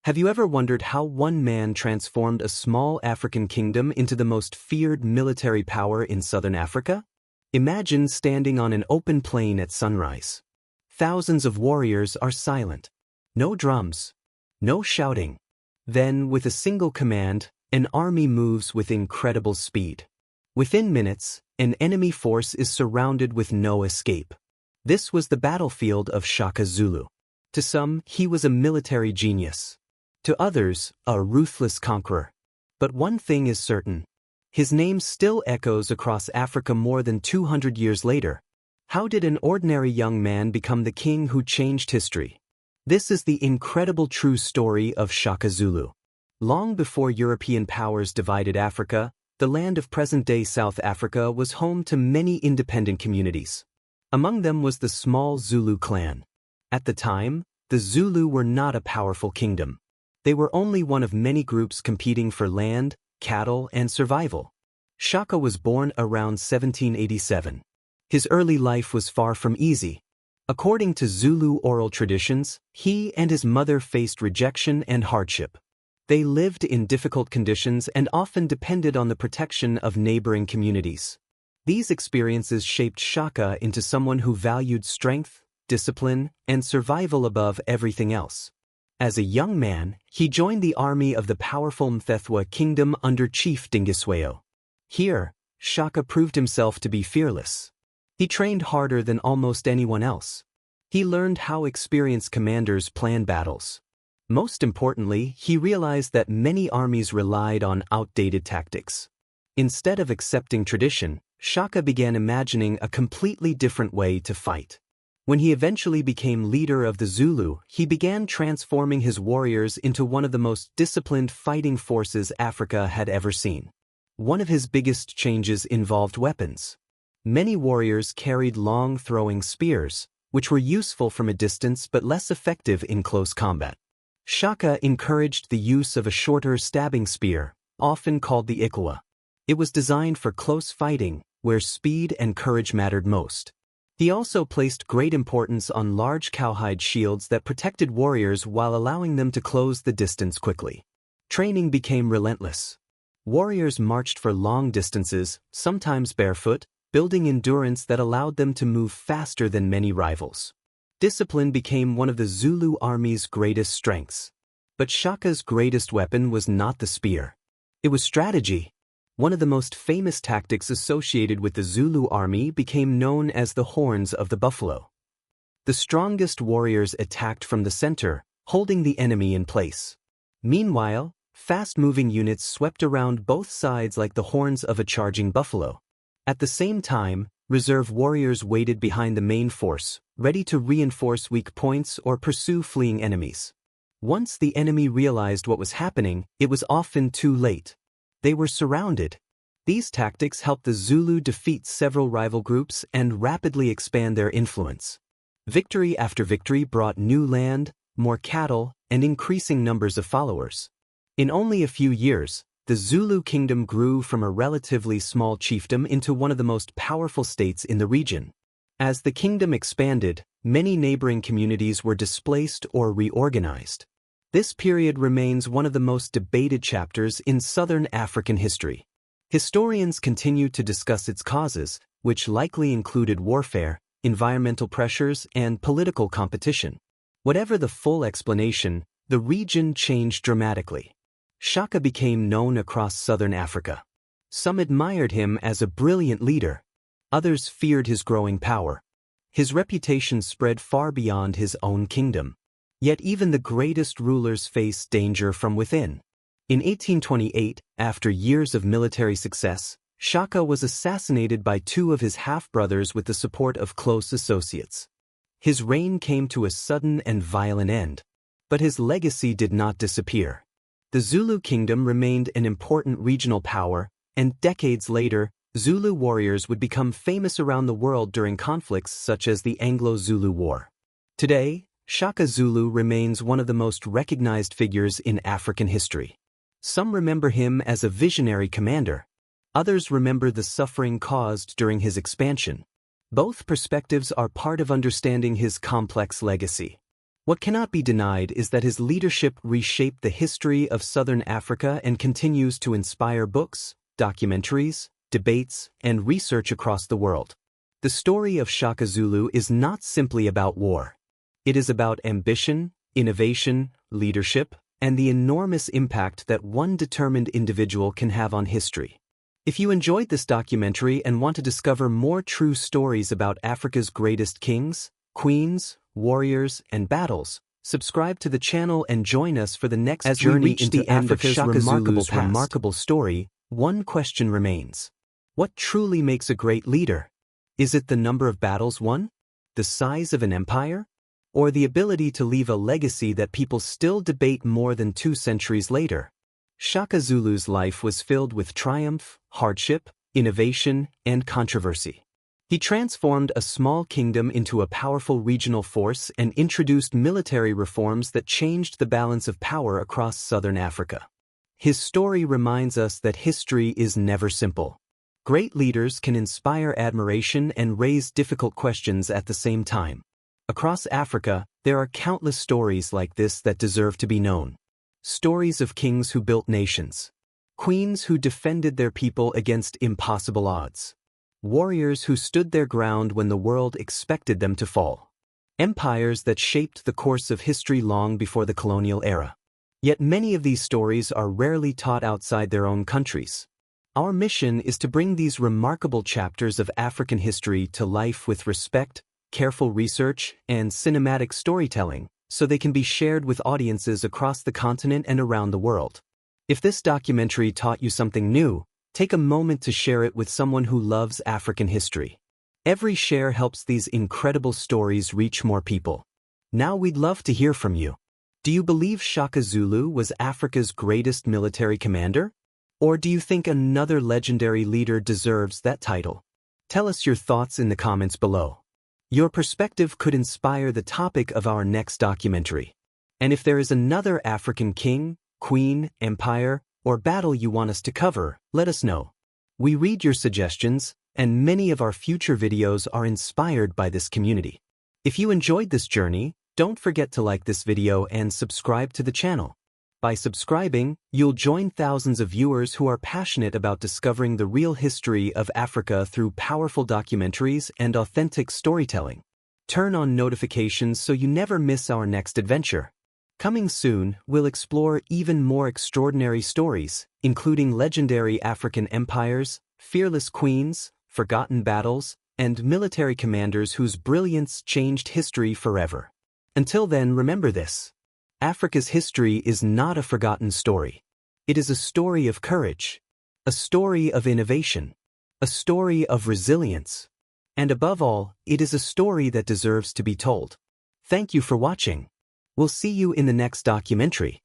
Have you ever wondered how one man transformed a small African kingdom into the most feared military power in southern Africa? Imagine standing on an open plain at sunrise. Thousands of warriors are silent. No drums. No shouting. Then, with a single command, an army moves with incredible speed. Within minutes, an enemy force is surrounded with no escape. This was the battlefield of Shaka Zulu. To some, he was a military genius. To others, a ruthless conqueror. But one thing is certain. His name still echoes across Africa more than 200 years later. How did an ordinary young man become the king who changed history? This is the incredible true story of Shaka Zulu. Long before European powers divided Africa, the land of present-day South Africa was home to many independent communities. Among them was the small Zulu clan. At the time, the Zulu were not a powerful kingdom. They were only one of many groups competing for land, cattle, and survival. Shaka was born around 1787. His early life was far from easy. According to Zulu oral traditions, he and his mother faced rejection and hardship. They lived in difficult conditions and often depended on the protection of neighboring communities. These experiences shaped Shaka into someone who valued strength, discipline, and survival above everything else. As a young man, he joined the army of the powerful Zulu Kingdom under Chief Dingiswayo. Here, Shaka proved himself to be fearless. He trained harder than almost anyone else. He learned how experienced commanders plan battles. Most importantly, he realized that many armies relied on outdated tactics. Instead of accepting tradition, Shaka began imagining a completely different way to fight. When he eventually became leader of the Zulu, he began transforming his warriors into one of the most disciplined fighting forces Africa had ever seen. One of his biggest changes involved weapons. Many warriors carried long throwing spears, which were useful from a distance but less effective in close combat. Shaka encouraged the use of a shorter stabbing spear, often called the Iklwa. It was designed for close fighting, where speed and courage mattered most. He also placed great importance on large cowhide shields that protected warriors while allowing them to close the distance quickly. Training became relentless. Warriors marched for long distances, sometimes barefoot, building endurance that allowed them to move faster than many rivals. Discipline became one of the Zulu army's greatest strengths. But Shaka's greatest weapon was not the spear. It was strategy. One of the most famous tactics associated with the Zulu army became known as the horns of the buffalo. The strongest warriors attacked from the center, holding the enemy in place. Meanwhile, fast-moving units swept around both sides like the horns of a charging buffalo. At the same time, reserve warriors waited behind the main force, ready to reinforce weak points or pursue fleeing enemies. Once the enemy realized what was happening, it was often too late. They were surrounded. These tactics helped the Zulu defeat several rival groups and rapidly expand their influence. Victory after victory brought new land, more cattle, and increasing numbers of followers. In only a few years, the Zulu Kingdom grew from a relatively small chiefdom into one of the most powerful states in the region. As the kingdom expanded, many neighboring communities were displaced or reorganized. This period remains one of the most debated chapters in southern African history. Historians continue to discuss its causes, which likely included warfare, environmental pressures, and political competition. Whatever the full explanation, the region changed dramatically. Shaka became known across southern Africa. Some admired him as a brilliant leader. Others feared his growing power. His reputation spread far beyond his own kingdom. Yet even the greatest rulers faced danger from within. In 1828, after years of military success, Shaka was assassinated by two of his half-brothers with the support of close associates. His reign came to a sudden and violent end. But his legacy did not disappear. The Zulu Kingdom remained an important regional power, and decades later, Zulu warriors would become famous around the world during conflicts such as the Anglo-Zulu War. Today, Shaka Zulu remains one of the most recognized figures in African history. Some remember him as a visionary commander. Others remember the suffering caused during his expansion. Both perspectives are part of understanding his complex legacy. What cannot be denied is that his leadership reshaped the history of Southern Africa and continues to inspire books, documentaries, debates, and research across the world. The story of Shaka Zulu is not simply about war. It is about ambition, innovation, leadership, and the enormous impact that one determined individual can have on history. If you enjoyed this documentary and want to discover more true stories about Africa's greatest kings, queens, warriors, and battles, subscribe to the channel and join us for the next journey into Africa's remarkable story. One question remains. What truly makes a great leader? Is it the number of battles won? The size of an empire? Or the ability to leave a legacy that people still debate more than 2 centuries later? Shaka Zulu's life was filled with triumph, hardship, innovation, and controversy. He transformed a small kingdom into a powerful regional force and introduced military reforms that changed the balance of power across southern Africa. His story reminds us that history is never simple. Great leaders can inspire admiration and raise difficult questions at the same time. Across Africa, there are countless stories like this that deserve to be known. Stories of kings who built nations, queens who defended their people against impossible odds, warriors who stood their ground when the world expected them to fall, empires that shaped the course of history long before the colonial era. Yet many of these stories are rarely taught outside their own countries. Our mission is to bring these remarkable chapters of African history to life with respect, careful research, and cinematic storytelling, so they can be shared with audiences across the continent and around the world. If this documentary taught you something new, take a moment to share it with someone who loves African history. Every share helps these incredible stories reach more people. Now we'd love to hear from you. Do you believe Shaka Zulu was Africa's greatest military commander? Or do you think another legendary leader deserves that title? Tell us your thoughts in the comments below. Your perspective could inspire the topic of our next documentary. And if there is another African king, queen, empire, or battle you want us to cover, let us know. We read your suggestions, and many of our future videos are inspired by this community. If you enjoyed this journey, don't forget to like this video and subscribe to the channel. By subscribing, you'll join thousands of viewers who are passionate about discovering the real history of Africa through powerful documentaries and authentic storytelling. Turn on notifications so you never miss our next adventure. Coming soon, we'll explore even more extraordinary stories, including legendary African empires, fearless queens, forgotten battles, and military commanders whose brilliance changed history forever. Until then, remember this. Africa's history is not a forgotten story. It is a story of courage, a story of innovation, a story of resilience, and above all, it is a story that deserves to be told. Thank you for watching. We'll see you in the next documentary.